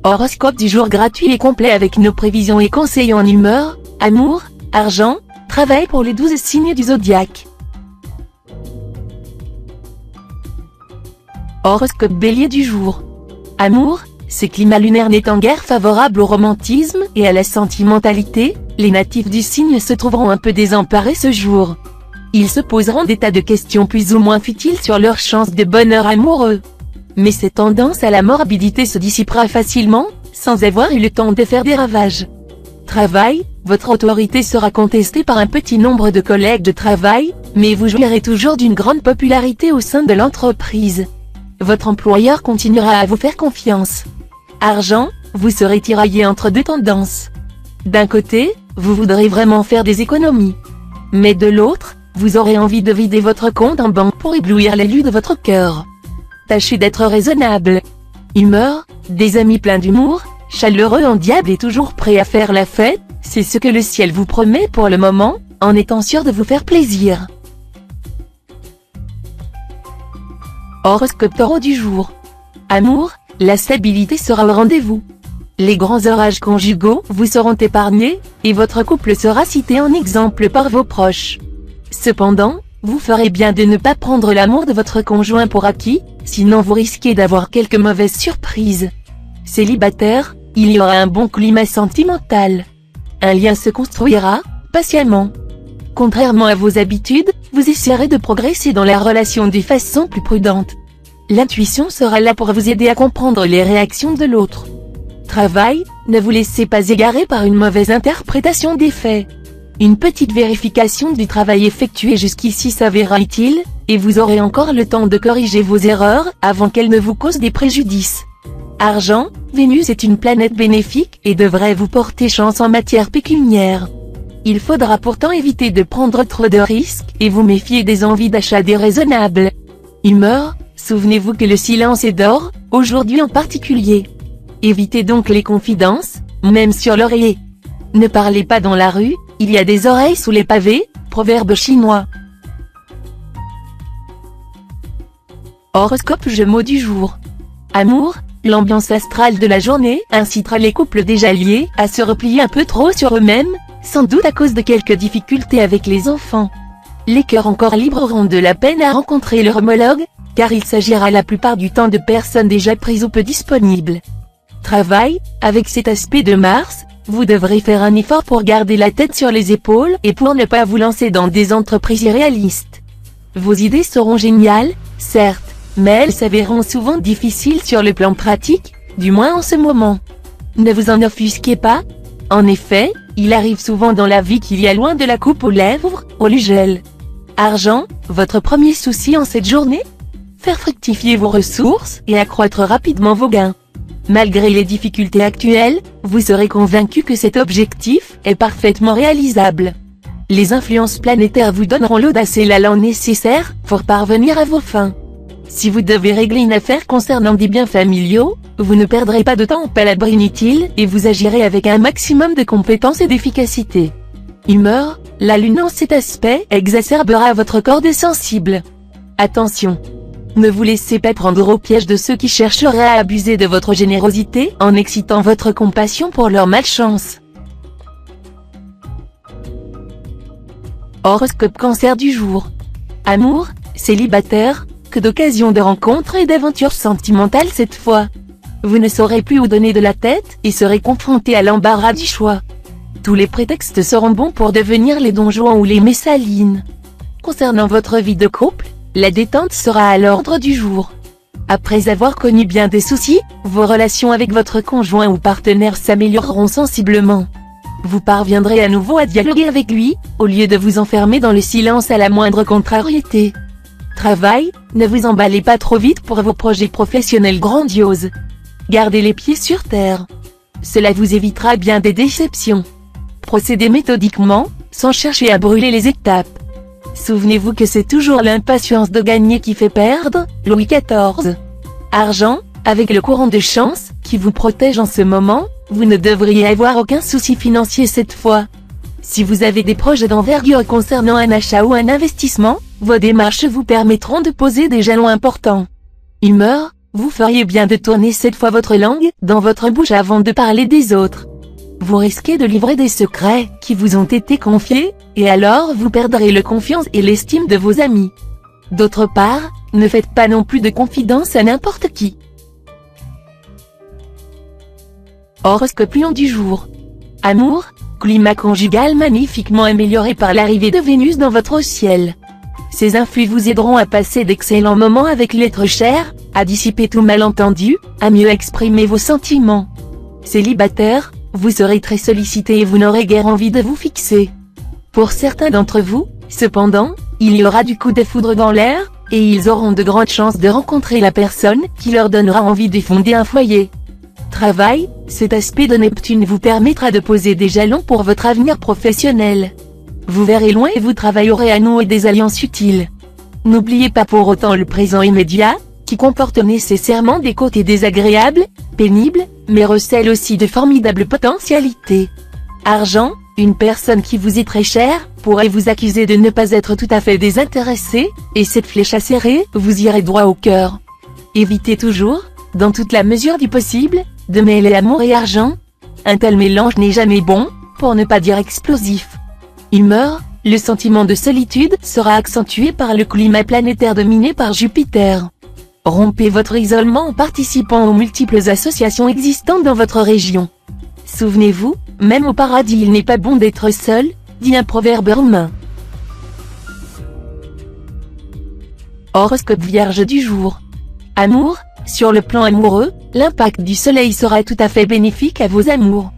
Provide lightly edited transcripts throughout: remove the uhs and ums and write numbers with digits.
Horoscope du jour gratuit et complet avec nos prévisions et conseils en humeur, amour, argent, travail pour les 12 signes du zodiaque. Horoscope Bélier du jour. Amour, ce climat lunaire n'étant guère favorable au romantisme et à la sentimentalité, les natifs du signe se trouveront un peu désemparés ce jour. Ils se poseront des tas de questions plus ou moins futiles sur leurs chances de bonheur amoureux. Mais cette tendance à la morbidité se dissipera facilement, sans avoir eu le temps de faire des ravages. Travail, votre autorité sera contestée par un petit nombre de collègues de travail, mais vous jouirez toujours d'une grande popularité au sein de l'entreprise. Votre employeur continuera à vous faire confiance. Argent, vous serez tiraillé entre deux tendances. D'un côté, vous voudrez vraiment faire des économies. Mais de l'autre, vous aurez envie de vider votre compte en banque pour éblouir l'élu de votre cœur. Tâchez d'être raisonnable. Humeur, des amis pleins d'humour, chaleureux en diable et toujours prêts à faire la fête, c'est ce que le ciel vous promet pour le moment, en étant sûr de vous faire plaisir. Horoscope Taureau du jour. Amour, la stabilité sera au rendez-vous. Les grands orages conjugaux vous seront épargnés, et votre couple sera cité en exemple par vos proches. Cependant, vous ferez bien de ne pas prendre l'amour de votre conjoint pour acquis, sinon vous risquez d'avoir quelques mauvaises surprises. Célibataire, il y aura un bon climat sentimental. Un lien se construira, patiemment. Contrairement à vos habitudes, vous essaierez de progresser dans la relation de façon plus prudente. L'intuition sera là pour vous aider à comprendre les réactions de l'autre. Travail, ne vous laissez pas égarer par une mauvaise interprétation des faits. Une petite vérification du travail effectué jusqu'ici s'avérera utile, et vous aurez encore le temps de corriger vos erreurs avant qu'elles ne vous causent des préjudices. Argent, Vénus est une planète bénéfique et devrait vous porter chance en matière pécuniaire. Il faudra pourtant éviter de prendre trop de risques et vous méfier des envies d'achat déraisonnables. Humeur, souvenez-vous que le silence est d'or, aujourd'hui en particulier. Évitez donc les confidences, même sur l'oreiller. Ne parlez pas dans la rue, il y a des oreilles sous les pavés, proverbe chinois. Horoscope Gémeaux du jour. Amour, l'ambiance astrale de la journée incitera les couples déjà liés à se replier un peu trop sur eux-mêmes, sans doute à cause de quelques difficultés avec les enfants. Les cœurs encore libres auront de la peine à rencontrer leur homologue, car il s'agira la plupart du temps de personnes déjà prises ou peu disponibles. Travail, avec cet aspect de Mars, vous devrez faire un effort pour garder la tête sur les épaules et pour ne pas vous lancer dans des entreprises irréalistes. Vos idées seront géniales, certes, mais elles s'avéreront souvent difficiles sur le plan pratique, du moins en ce moment. Ne vous en offusquez pas. En effet, il arrive souvent dans la vie qu'il y a loin de la coupe aux lèvres, au gel. Argent, votre premier souci en cette journée? Faire fructifier vos ressources et accroître rapidement vos gains. Malgré les difficultés actuelles, vous serez convaincu que cet objectif est parfaitement réalisable. Les influences planétaires vous donneront l'audace et l'allant nécessaires pour parvenir à vos fins. Si vous devez régler une affaire concernant des biens familiaux, vous ne perdrez pas de temps en palabres inutiles et vous agirez avec un maximum de compétence et d'efficacité. Humeur, la lune en cet aspect exacerbera votre corde sensible. Attention! Ne vous laissez pas prendre au piège de ceux qui chercheraient à abuser de votre générosité en excitant votre compassion pour leur malchance. Horoscope Cancer du jour. Amour, célibataire, que d'occasions de rencontres et d'aventures sentimentales cette fois. Vous ne saurez plus où donner de la tête et serez confronté à l'embarras du choix. Tous les prétextes seront bons pour devenir les Don Juan ou les Messalines. Concernant votre vie de couple, la détente sera à l'ordre du jour. Après avoir connu bien des soucis, vos relations avec votre conjoint ou partenaire s'amélioreront sensiblement. Vous parviendrez à nouveau à dialoguer avec lui, au lieu de vous enfermer dans le silence à la moindre contrariété. Travail, ne vous emballez pas trop vite pour vos projets professionnels grandioses. Gardez les pieds sur terre. Cela vous évitera bien des déceptions. Procédez méthodiquement, sans chercher à brûler les étapes. Souvenez-vous que c'est toujours l'impatience de gagner qui fait perdre, Louis XIV. Argent, avec le courant de chance, qui vous protège en ce moment, vous ne devriez avoir aucun souci financier cette fois. Si vous avez des projets d'envergure concernant un achat ou un investissement, vos démarches vous permettront de poser des jalons importants. Humeur, vous feriez bien de tourner cette fois votre langue dans votre bouche avant de parler des autres. Vous risquez de livrer des secrets qui vous ont été confiés, et alors vous perdrez la confiance et l'estime de vos amis. D'autre part, ne faites pas non plus de confidence à n'importe qui. Horoscope Lion du jour. Amour, climat conjugal magnifiquement amélioré par l'arrivée de Vénus dans votre ciel. Ces influx vous aideront à passer d'excellents moments avec l'être cher, à dissiper tout malentendu, à mieux exprimer vos sentiments. Célibataire, vous serez très sollicité et vous n'aurez guère envie de vous fixer. Pour certains d'entre vous, cependant, il y aura du coup de foudre dans l'air, et ils auront de grandes chances de rencontrer la personne qui leur donnera envie de fonder un foyer. Travail, cet aspect de Neptune vous permettra de poser des jalons pour votre avenir professionnel. Vous verrez loin et vous travaillerez à nouer des alliances utiles. N'oubliez pas pour autant le présent immédiat, qui comporte nécessairement des côtés désagréables, pénibles, mais recèle aussi de formidables potentialités. Argent, une personne qui vous est très chère, pourrait vous accuser de ne pas être tout à fait désintéressé, et cette flèche acérée vous irait droit au cœur. Évitez toujours, dans toute la mesure du possible, de mêler amour et argent. Un tel mélange n'est jamais bon, pour ne pas dire explosif. Humeur, le sentiment de solitude sera accentué par le climat planétaire dominé par Jupiter. Rompez votre isolement en participant aux multiples associations existantes dans votre région. Souvenez-vous, même au paradis il n'est pas bon d'être seul, dit un proverbe romain. Horoscope Vierge du jour. Amour, sur le plan amoureux, l'impact du soleil sera tout à fait bénéfique à vos amours.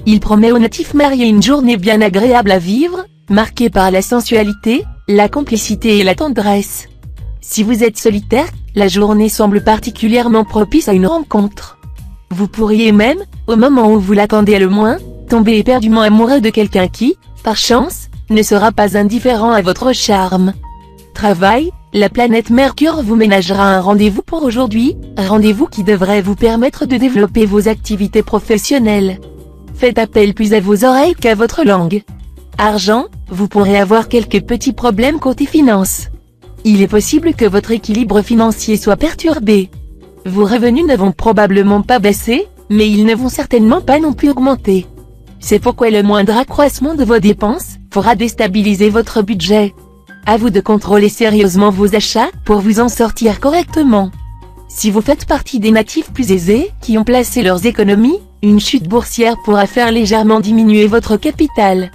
Il promet aux natifs mariés une journée bien agréable à vivre, marquée par la sensualité, la complicité et la tendresse. Si vous êtes solitaire, la journée semble particulièrement propice à une rencontre. Vous pourriez même, au moment où vous l'attendez le moins, tomber éperdument amoureux de quelqu'un qui, par chance, ne sera pas indifférent à votre charme. Travail, la planète Mercure vous ménagera un rendez-vous pour aujourd'hui, un rendez-vous qui devrait vous permettre de développer vos activités professionnelles. Faites appel plus à vos oreilles qu'à votre langue. Argent, vous pourrez avoir quelques petits problèmes côté finances. Il est possible que votre équilibre financier soit perturbé. Vos revenus ne vont probablement pas baisser, mais ils ne vont certainement pas non plus augmenter. C'est pourquoi le moindre accroissement de vos dépenses pourra déstabiliser votre budget. À vous de contrôler sérieusement vos achats pour vous en sortir correctement. Si vous faites partie des natifs plus aisés qui ont placé leurs économies, une chute boursière pourra faire légèrement diminuer votre capital.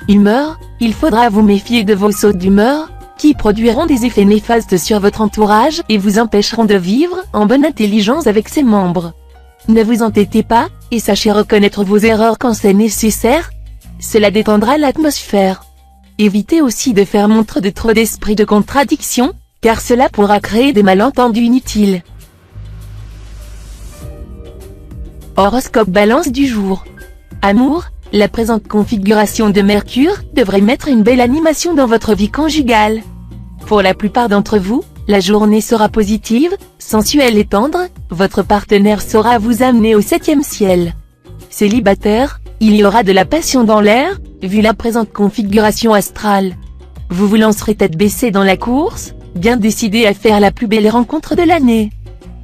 Humeur, il faudra vous méfier de vos sautes d'humeur, qui produiront des effets néfastes sur votre entourage et vous empêcheront de vivre en bonne intelligence avec ses membres. Ne vous entêtez pas, et sachez reconnaître vos erreurs quand c'est nécessaire. Cela détendra l'atmosphère. Évitez aussi de faire montre de trop d'esprit de contradiction, car cela pourra créer des malentendus inutiles. Horoscope Balance du jour. Amour, la présente configuration de Mercure devrait mettre une belle animation dans votre vie conjugale. Pour la plupart d'entre vous, la journée sera positive, sensuelle et tendre, votre partenaire saura vous amener au 7e ciel. Célibataire, il y aura de la passion dans l'air, vu la présente configuration astrale. Vous vous lancerez tête baissée dans la course, bien décidé à faire la plus belle rencontre de l'année.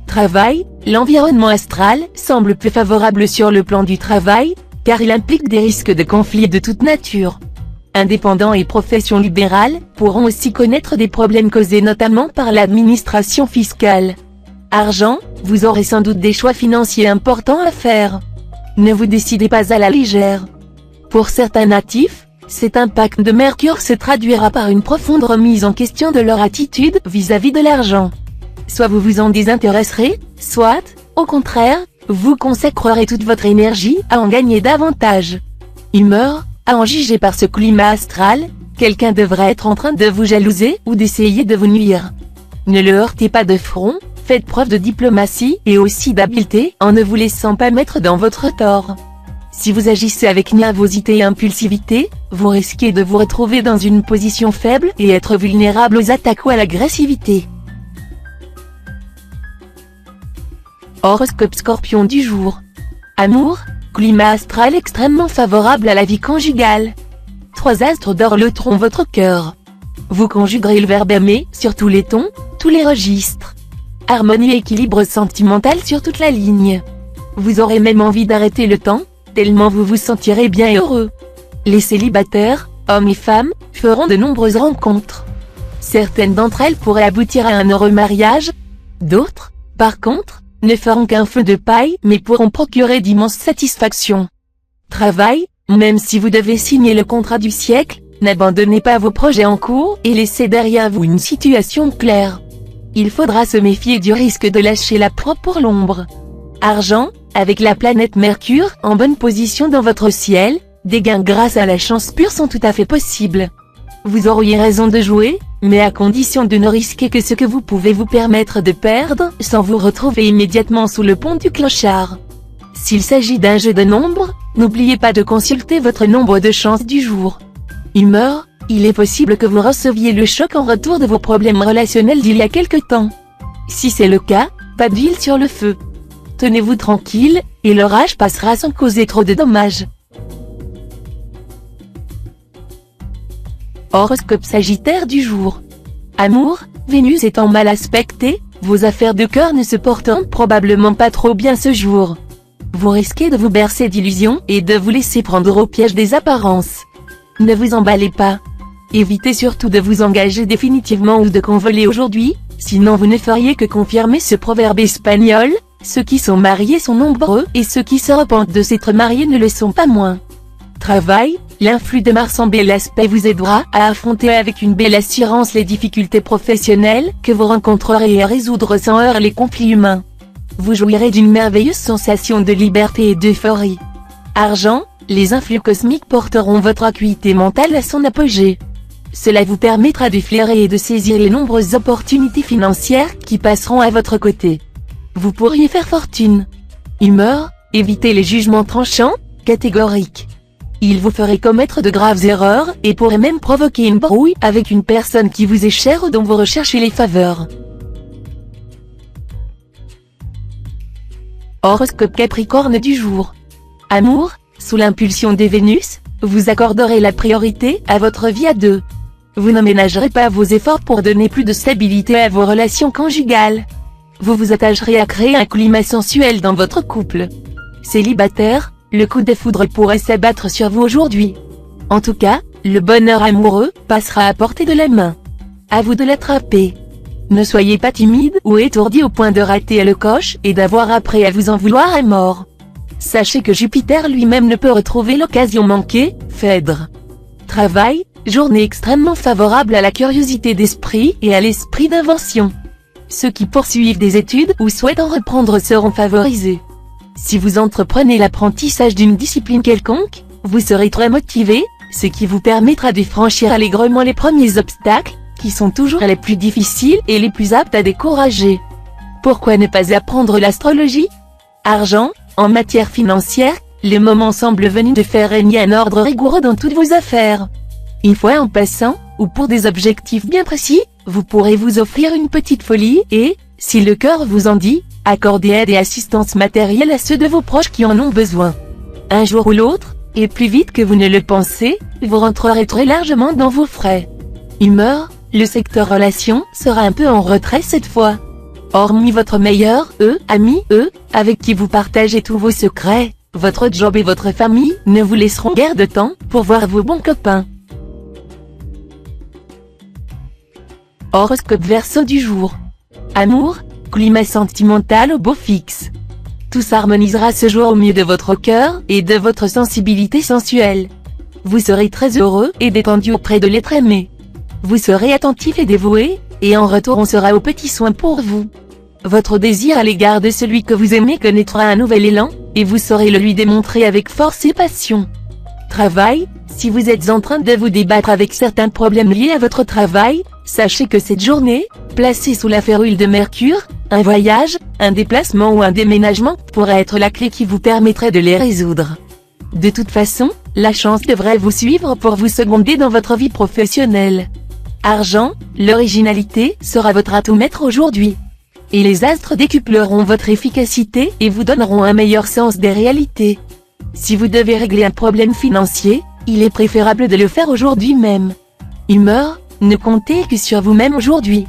Travail, l'environnement astral semble plus favorable sur le plan du travail, car il implique des risques de conflits de toute nature. Indépendants et professions libérales pourront aussi connaître des problèmes causés notamment par l'administration fiscale. Argent, vous aurez sans doute des choix financiers importants à faire. Ne vous décidez pas à la légère. Pour certains natifs, cet impact de Mercure se traduira par une profonde remise en question de leur attitude vis-à-vis de l'argent. Soit vous vous en désintéresserez, soit, au contraire, vous consacrerez toute votre énergie à en gagner davantage. Humeur, à en juger par ce climat astral, quelqu'un devrait être en train de vous jalouser ou d'essayer de vous nuire. Ne le heurtez pas de front, faites preuve de diplomatie et aussi d'habileté en ne vous laissant pas mettre dans votre tort. Si vous agissez avec nervosité et impulsivité, vous risquez de vous retrouver dans une position faible et être vulnérable aux attaques ou à l'agressivité. Horoscope Scorpion du jour. Amour, climat astral extrêmement favorable à la vie conjugale. 3 astres d'or loteront votre cœur. Vous conjuguerez le verbe aimer sur tous les tons, tous les registres. Harmonie et équilibre sentimental sur toute la ligne. Vous aurez même envie d'arrêter le temps, tellement vous vous sentirez bien et heureux. Les célibataires, hommes et femmes, feront de nombreuses rencontres. Certaines d'entre elles pourraient aboutir à un heureux mariage. D'autres, par contre, ne feront qu'un feu de paille mais pourront procurer d'immenses satisfactions. Travail, même si vous devez signer le contrat du siècle, n'abandonnez pas vos projets en cours et laissez derrière vous une situation claire. Il faudra se méfier du risque de lâcher la proie pour l'ombre. Argent, avec la planète Mercure en bonne position dans votre ciel, des gains grâce à la chance pure sont tout à fait possibles. Vous auriez raison de jouer, mais à condition de ne risquer que ce que vous pouvez vous permettre de perdre, sans vous retrouver immédiatement sous le pont du clochard. S'il s'agit d'un jeu de nombres, n'oubliez pas de consulter votre nombre de chance du jour. Humeur, il est possible que vous receviez le choc en retour de vos problèmes relationnels d'il y a quelque temps. Si c'est le cas, pas d'huile sur le feu. Tenez-vous tranquille, et l'orage passera sans causer trop de dommages. Horoscope Sagittaire du jour. Amour, Vénus étant mal aspectée, vos affaires de cœur ne se portent probablement pas trop bien ce jour. Vous risquez de vous bercer d'illusions et de vous laisser prendre au piège des apparences. Ne vous emballez pas. Évitez surtout de vous engager définitivement ou de convoler aujourd'hui, sinon vous ne feriez que confirmer ce proverbe espagnol, ceux qui sont mariés sont nombreux et ceux qui se repentent de s'être mariés ne le sont pas moins. Travail, l'influx de Mars en bel aspect vous aidera à affronter avec une belle assurance les difficultés professionnelles que vous rencontrerez et à résoudre sans heurts les conflits humains. Vous jouirez d'une merveilleuse sensation de liberté et d'euphorie. Argent, les influx cosmiques porteront votre acuité mentale à son apogée. Cela vous permettra de flairer et de saisir les nombreuses opportunités financières qui passeront à votre côté. Vous pourriez faire fortune. Humeur, évitez les jugements tranchants, catégoriques. Ils vous feraient commettre de graves erreurs et pourraient même provoquer une brouille avec une personne qui vous est chère ou dont vous recherchez les faveurs. Horoscope Capricorne du jour. Amour, sous l'impulsion des Vénus, vous accorderez la priorité à votre vie à deux. Vous ne ménagerez pas vos efforts pour donner plus de stabilité à vos relations conjugales. Vous vous attacherez à créer un climat sensuel dans votre couple. Célibataire, le coup de foudre pourrait s'abattre sur vous aujourd'hui. En tout cas, le bonheur amoureux passera à portée de la main. À vous de l'attraper. Ne soyez pas timide ou étourdi au point de rater le coche et d'avoir après à vous en vouloir à mort. Sachez que Jupiter lui-même ne peut retrouver l'occasion manquée, Phèdre. Travail, journée extrêmement favorable à la curiosité d'esprit et à l'esprit d'invention. Ceux qui poursuivent des études ou souhaitent en reprendre seront favorisés. Si vous entreprenez l'apprentissage d'une discipline quelconque, vous serez très motivé, ce qui vous permettra de franchir allègrement les premiers obstacles, qui sont toujours les plus difficiles et les plus aptes à décourager. Pourquoi ne pas apprendre l'astrologie? Argent, en matière financière, le moment semble venu de faire régner un ordre rigoureux dans toutes vos affaires. Une fois en passant, ou pour des objectifs bien précis, vous pourrez vous offrir une petite folie et, si le cœur vous en dit, accorder aide et assistance matérielle à ceux de vos proches qui en ont besoin. Un jour ou l'autre, et plus vite que vous ne le pensez, vous rentrerez très largement dans vos frais. Humeur, le secteur relations sera un peu en retrait cette fois. Hormis votre meilleur ami avec qui vous partagez tous vos secrets, votre job et votre famille ne vous laisseront guère de temps pour voir vos bons copains. Horoscope Verseau du jour. Amour, climat sentimental au beau fixe. Tout s'harmonisera ce jour au mieux de votre cœur et de votre sensibilité sensuelle. Vous serez très heureux et détendu auprès de l'être aimé. Vous serez attentif et dévoué, et en retour on sera aux petits soins pour vous. Votre désir à l'égard de celui que vous aimez connaîtra un nouvel élan, et vous saurez le lui démontrer avec force et passion. Travail, si vous êtes en train de vous débattre avec certains problèmes liés à votre travail, sachez que cette journée, placée sous la férule de Mercure, un voyage, un déplacement ou un déménagement pourrait être la clé qui vous permettrait de les résoudre. De toute façon, la chance devrait vous suivre pour vous seconder dans votre vie professionnelle. Argent, l'originalité sera votre atout maître aujourd'hui. Et les astres décupleront votre efficacité et vous donneront un meilleur sens des réalités. Si vous devez régler un problème financier, il est préférable de le faire aujourd'hui même. Humeur, ne comptez que sur vous-même aujourd'hui.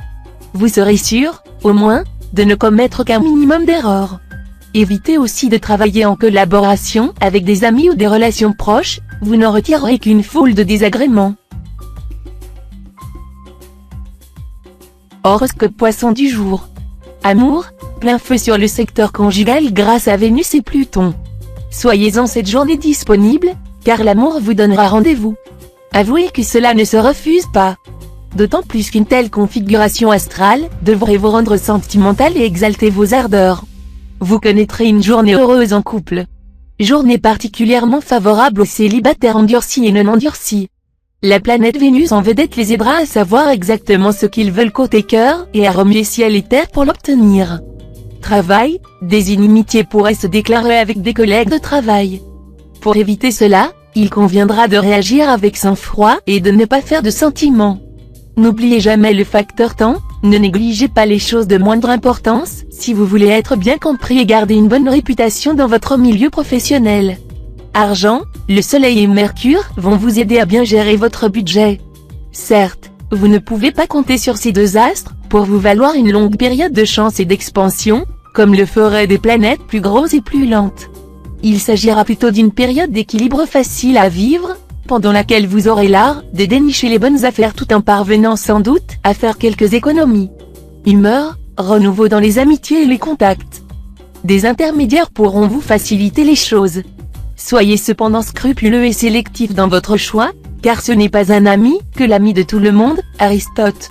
Vous serez sûr, au moins, de ne commettre qu'un minimum d'erreurs. Évitez aussi de travailler en collaboration avec des amis ou des relations proches, vous n'en retirerez qu'une foule de désagréments. Horoscope Poisson du jour. Amour, plein feu sur le secteur conjugal grâce à Vénus et Pluton. Soyez-en cette journée disponible, car l'amour vous donnera rendez-vous. Avouez que cela ne se refuse pas. D'autant plus qu'une telle configuration astrale devrait vous rendre sentimental et exalter vos ardeurs. Vous connaîtrez une journée heureuse en couple. Journée particulièrement favorable aux célibataires endurcis et non endurcis. La planète Vénus en vedette les aidera à savoir exactement ce qu'ils veulent côté cœur et à remuer ciel et terre pour l'obtenir. Travail, des inimitiés pourraient se déclarer avec des collègues de travail. Pour éviter cela, il conviendra de réagir avec sang-froid et de ne pas faire de sentiments. N'oubliez jamais le facteur temps, ne négligez pas les choses de moindre importance, si vous voulez être bien compris et garder une bonne réputation dans votre milieu professionnel. Argent, le Soleil et Mercure vont vous aider à bien gérer votre budget. Certes, vous ne pouvez pas compter sur ces deux astres pour vous valoir une longue période de chance et d'expansion, comme le feraient des planètes plus grosses et plus lentes. Il s'agira plutôt d'une période d'équilibre facile à vivre, pendant laquelle vous aurez l'art de dénicher les bonnes affaires tout en parvenant sans doute à faire quelques économies. Humeur, renouveau dans les amitiés et les contacts. Des intermédiaires pourront vous faciliter les choses. Soyez cependant scrupuleux et sélectif dans votre choix, car ce n'est pas un ami que l'ami de tout le monde, Aristote.